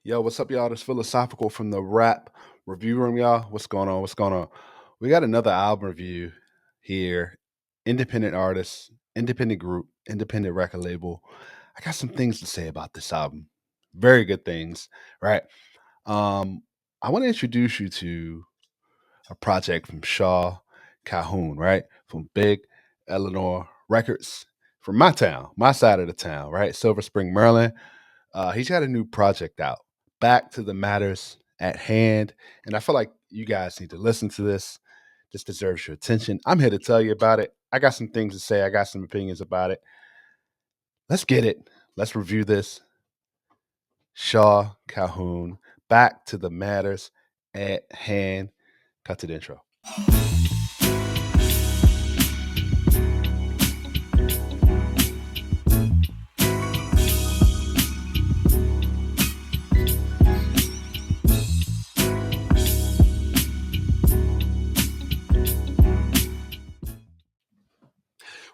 Yo, what's up, y'all? This philosophical from the rap review room, y'all. What's going on? What's going on? We got another album review here. Independent artist, independent group, independent record label. I got some things to say about this album. Very good things, right? Um, I want to introduce you to a project from Shaw Calhoune, right? From Big Eleanor Records, from my town, my side of the town, right? Silver Spring, Maryland. He's got a new project out, Back to the Matters at Hand. And I feel like you guys need to listen to this. This deserves your attention. I'm here to tell you about it. I got some things to say, I got some opinions about it. Let's get it. Let's review this. Shaw Calhoune, Back to the Matters at Hand. Cut to the intro.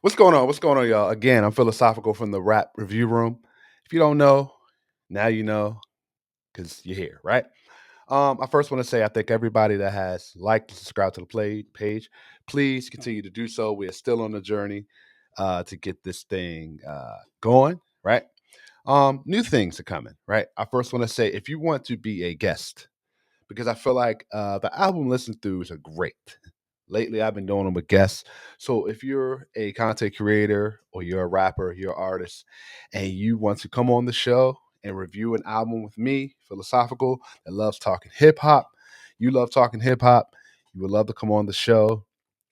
What's going on? What's going on, y'all? Again, I'm philosophical from the rap review room. If you don't know, now you know because you're here, right? I first want to say I thank everybody that has liked and subscribed to the play page. Please continue to do so. We are still on the journey to get this thing going, right? New things are coming, right? I first want to say if you want to be a guest, because I feel like the album listen throughs are great. Lately, I've been doing them with guests. So if you're a content creator or you're a rapper, you're an artist, and you want to come on the show and review an album with me, Philosophical, that loves talking hip hop, you love talking hip hop, you would love to come on the show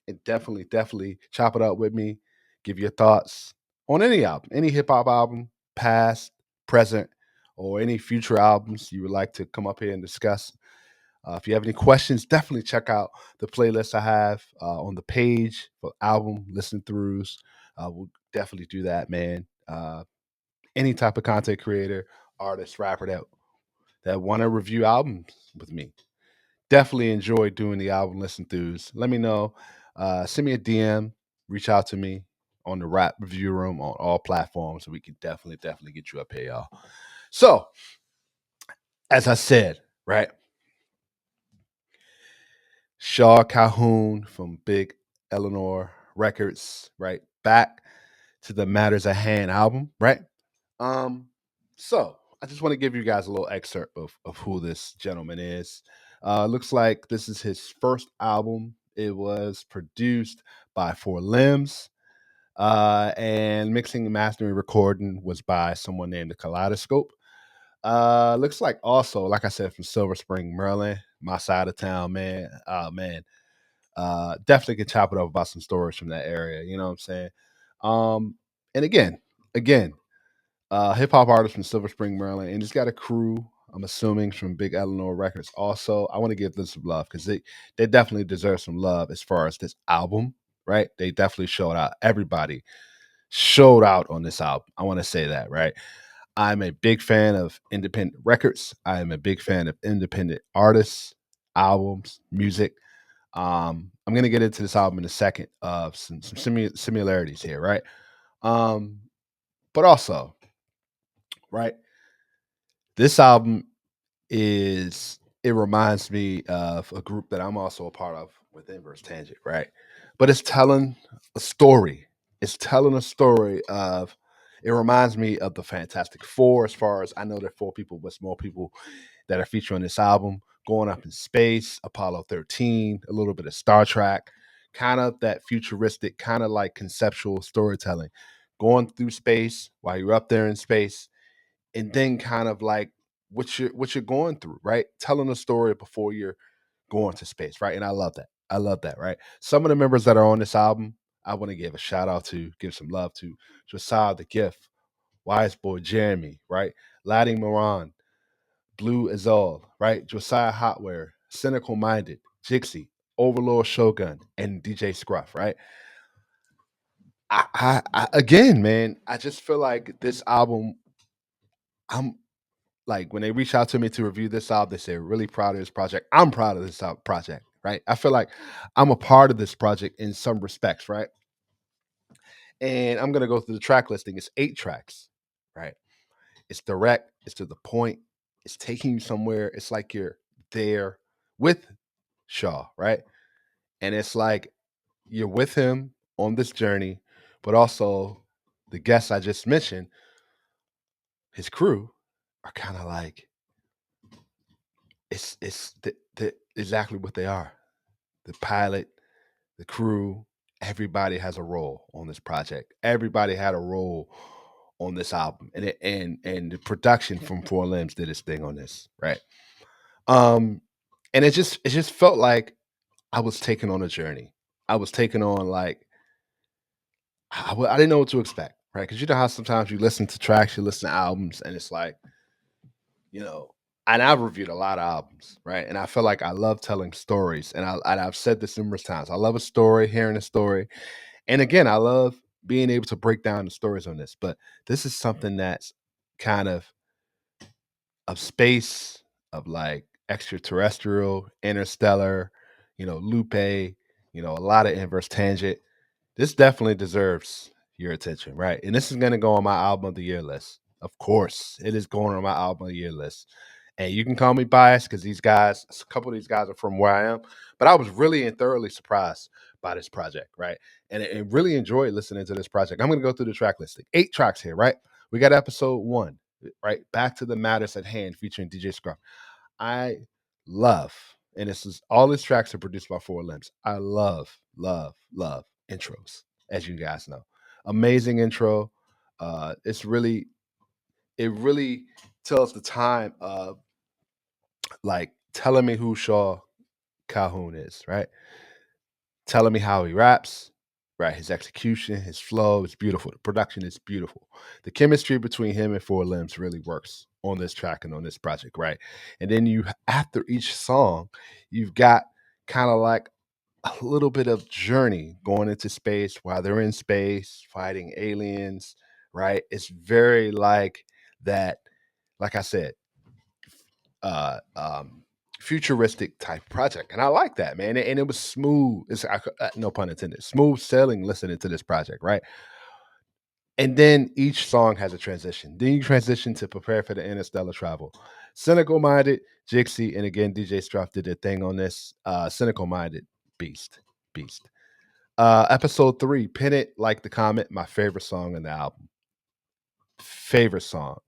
and definitely chop it up with me, give your thoughts on any album, any hip hop album, past, present, or any future albums you would like to come up here and discuss. If you have any questions, definitely check out the playlist I have on the page for album listen throughs. We'll definitely do that, man. Any type of content creator, artist, rapper that want to review albums with me, definitely enjoy doing the album listen throughs. Let me know. Send me a DM. Reach out to me on the rap review room on all platforms, so we can definitely get you up here, y'all. So, as I said, right, Shaw Calhoune from Big Eleanor Records, right? Back to the Matters at Hand album, right? Um, so I just want to give you guys a little excerpt of who this gentleman is. Looks like this is his first album. It was produced by Four Limbs. And mixing and mastering recording was by someone named the Kaleidoscope. Looks like also, like I said, from Silver Spring, Maryland, my side of town, man. Man, definitely could chop it up about some stories from that area. You know what I'm saying? And again, hip hop artist from Silver Spring, Maryland, and he's got a crew. I'm assuming from Big Eleanor Records. Also, I want to give them some love because they definitely deserve some love as far as this album, right? They definitely showed out. Everybody showed out on this album. I want to say that, right? I'm a big fan of independent records. I am a big fan of independent artists, albums, music. I'm gonna get into this album in a second of some similarities here, right? Um, but also, right, this album is it reminds me of a group that I'm also a part of with Inverse Tangent, right? But it's telling a story. It's telling a story of. It reminds me of the Fantastic Four, as far as I know, there are four people, but more people that are featured on this album. Going up in space, Apollo 13, a little bit of Star Trek, kind of that futuristic, kind of like conceptual storytelling. Going through space while you're up there in space, and then kind of like what you're going through, right? Telling a story before you're going to space, right? And I love that. I love that, right? Some of the members that are on this album, I want to give a shout out to, give some love to Josiah the Gift, Wise Boy Jeremy, right? Laddie Moran, Blue Azul, right? Josiah Hotware, Cynical Minded, Jixie, Overlord Shogun, and DJ Scruff, right? Again, man, I just feel like this album. I'm like when they reach out to me to review this album, they say really proud of this project. I'm proud of this project, right? I feel like I'm a part of this project in some respects, right? And I'm gonna go through the track listing. It's 8 tracks, right? It's direct. It's to the point. it's taking you somewhere. It's like you're there with Shaw, right? And it's like you're with him on this journey, but also the guests I just mentioned, his crew, are kind of like it's exactly what they are. The pilot, the crew, everybody has a role on this project. Everybody had a role on this album, and the production from Four Limbs did its thing on this, right? Um, and it just felt like I was taken on a journey. I was taken on like I didn't know what to expect, right? Because you know how sometimes you listen to tracks, you listen to albums, and it's like you know. And I've reviewed a lot of albums, right? And I feel like I love telling stories, and I've said this numerous times. I love a story, hearing a story, and again, I love being able to break down the stories on this. But this is something that's kind of space, of like extraterrestrial, interstellar, Lupe, a lot of inverse tangent. This definitely deserves your attention, right? And this is going to go on my album of the year list. Of course, it is going on my album of the year list. And you can call me biased because these guys, a couple of these guys are from where I am, but I was really and thoroughly surprised by this project, right? And really enjoyed listening to this project. I'm going to go through the track listing. 8 tracks here, right? We got episode 1, right? Back to the Matters at Hand featuring DJ Scruff. I love, and this is all these tracks are produced by Four Limbs. I love intros, as you guys know. Amazing intro. It really tells the time of like telling me who Shaw Calhoune is, right? Telling me how he raps, right? His execution, his flow is beautiful. The production is beautiful. The chemistry between him and Four Limbs really works on this track and on this project, right? And then after each song, you've got kind of like a little bit of journey going into space while they're in space fighting aliens, right? It's very like that, like I said, uh, um, futuristic type project, and I like that, man. And it was smooth. No pun intended. Smooth sailing listening to this project, right? And then each song has a transition. Then you transition to prepare for the interstellar travel. Cynical minded, Jixie, and again DJ Struff did their thing on this. Cynical minded, beast. Episode 3, Pin It Like the Comet, my favorite song in the album. Favorite song.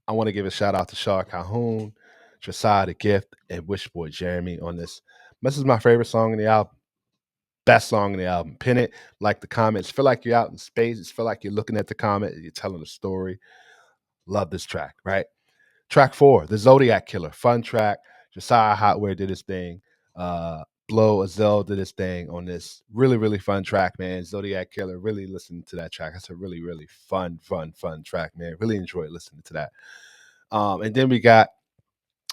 I want to give a shout out to Shaw Calhoune, Josiah the Gift, and Wishboy Jeremy on this. This is my favorite song in the album. Best song in the album. Pin It Like the Comet. It's feel like you're out in space. It's feel like you're looking at the comet. You're telling a story. Love this track, right? Track 4, The Zodiac Killer. Fun track. Josiah Hotware did his thing. Blow Azell did his thing on this. Really, really fun track, man. Zodiac Killer. Really listen to that track. That's a really, really fun track, man. Really enjoyed listening to that. And then we got,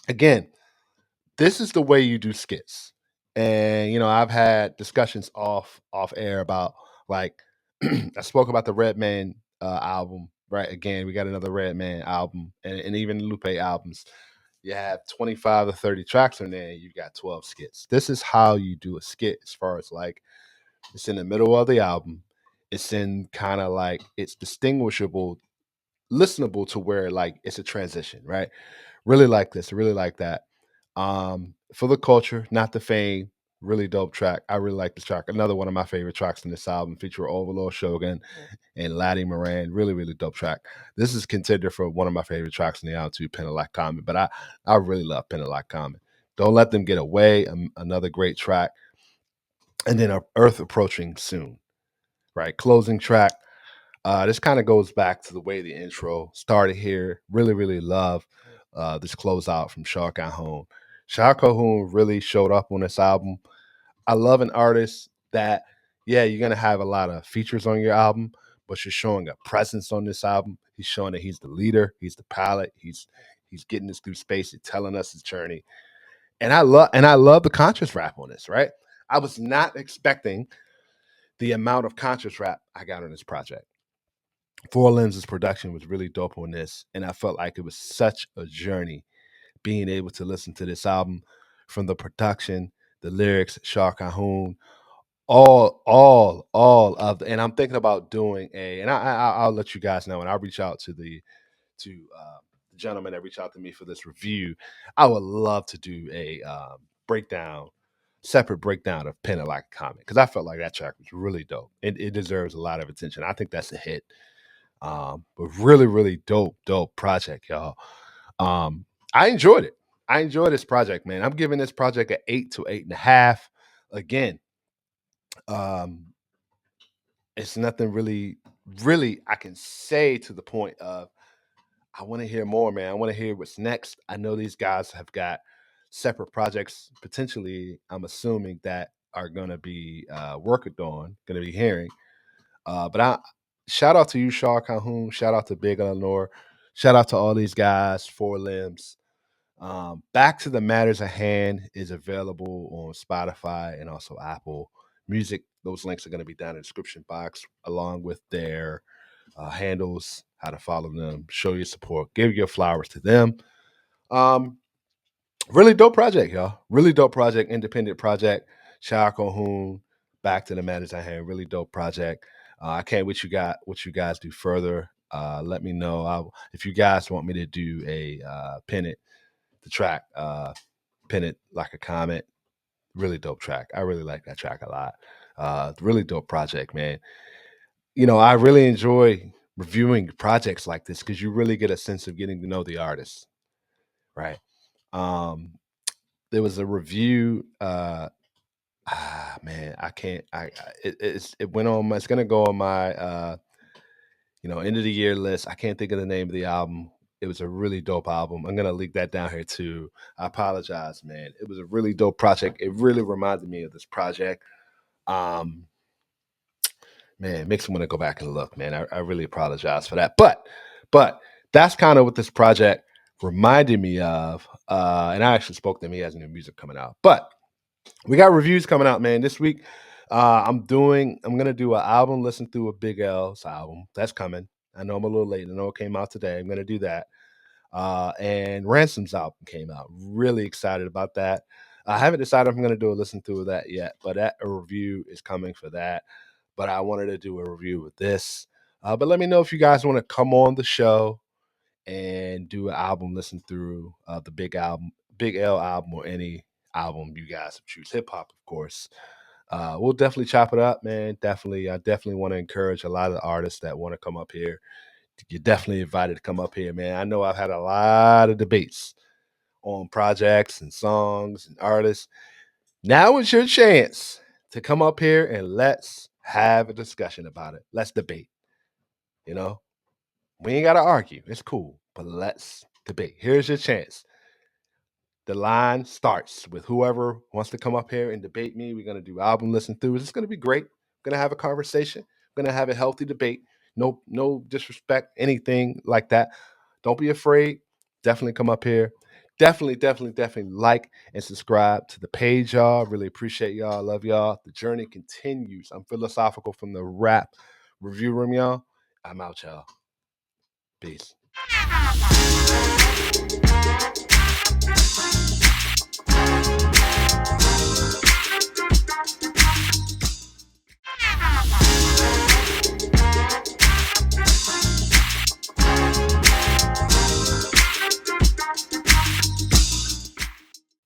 again, this is the way you do skits. And I've had discussions off air about like I spoke about the Redman album, right? Again, we got another Redman album, and even Lupe albums. You have 25 to 30 tracks on there, and you got 12 skits. This is how you do a skit, as far as like it's in the middle of the album. It's in kind of like it's distinguishable, listenable to where like it's a transition, right? Really like this, really like that. For the Culture, Not the Fame, really dope track. I really like this track. Another one of my favorite tracks in this album, feature Overlord Shogun and Laddie Moran. Really, really dope track. This is contender for one of my favorite tracks in the album too, Penalak Common. But I really love Penalak Common. Don't Let Them Get Away, another great track. And then Earth Approaching Soon, right? Closing track. This kind of goes back to the way the intro started here. Really, really love this closeout from Shaw Calhoune. Shaw Calhoune really showed up on this album. I love an artist that, yeah, you're gonna have a lot of features on your album, but you're showing a presence on this album. He's showing that he's the leader, he's the pilot, he's getting us through space, he's telling us his journey. And I love the conscious rap on this, right? I was not expecting the amount of conscious rap I got on this project. Four Limbs' production was really dope on this, and I felt like it was such a journey being able to listen to this album, from the production, the lyrics, Shaw Calhoune, all of the. And I'm thinking about doing a, and I'll let you guys know, and I'll reach out to the the gentleman that reached out to me for this review, I would love to do a breakdown, separate breakdown of Pen It Like a Comet, because I felt like that track was really dope. It deserves a lot of attention. I think that's a hit. But really, really dope project, y'all. Um, I enjoyed it. I enjoyed this project, man. I'm giving this project an 8 to 8.5. Again, um, it's nothing really I can say to the point of I want to hear more, man. I want to hear what's next. I know these guys have got separate projects potentially. I'm assuming that are going to be worked on, going to be hearing. But I shout out to you, Shaw Calhoune. Shout out to Big Eleanor. Shout out to all these guys, Four Limbs. Back to the Matters at Hand is available on Spotify and also Apple Music. Those links are going to be down in the description box, along with their handles, how to follow them, show your support, give your flowers to them. Um, Really dope project, y'all. Really dope project, independent project. Shaw Calhoune, Back to the Matters at Hand. Really dope project. I can't wait what you guys do further. Let me know if you guys want me to do a pin it the track, pin it like a comment. Really dope track. I really like that track a lot. Really dope project, man. I really enjoy reviewing projects like this because you really get a sense of getting to know the artist, right? Um, there was a review. Man, I can't. It went on. It's gonna go on my end of the year list. I can't think of the name of the album. It was a really dope album. I'm gonna link that down here too. I apologize, man. It was a really dope project. It really reminded me of this project. Um, Man, it makes me want to go back and look, man. I really apologize for that. But that's kind of what this project reminded me of. And I actually spoke to him. He has new music coming out. But we got reviews coming out, man. This week, I'm gonna do an album, listen through a Big L's album. That's coming. I know I'm a little late. I know it came out today. I'm gonna do that. And Ransom's album came out. Really excited about that. I haven't decided if I'm gonna do a listen through of that yet, but a review is coming for that. But I wanted to do a review with this. But let me know if you guys want to come on the show and do an album, listen through the Big L album, or any album you guys choose. Hip hop, of course. We'll definitely chop it up, man. Definitely, I definitely want to encourage a lot of the artists that want to come up here. You're definitely invited to come up here, man. I know I've had a lot of debates on projects and songs and artists. Now is your chance to come up here and let's have a discussion about it. Let's debate. You know, we ain't got to argue. It's cool, but let's debate. Here's your chance. The line starts with whoever wants to come up here and debate me. We're going to do album listen throughs. It's going to be great. We're going to have a conversation. We're going to have a healthy debate. No disrespect, anything like that. Don't be afraid. Definitely come up here. Definitely like and subscribe to the page, y'all. Really appreciate y'all. I love y'all. The journey continues. I'm philosophical from the rap review room, y'all. I'm out, y'all. Peace.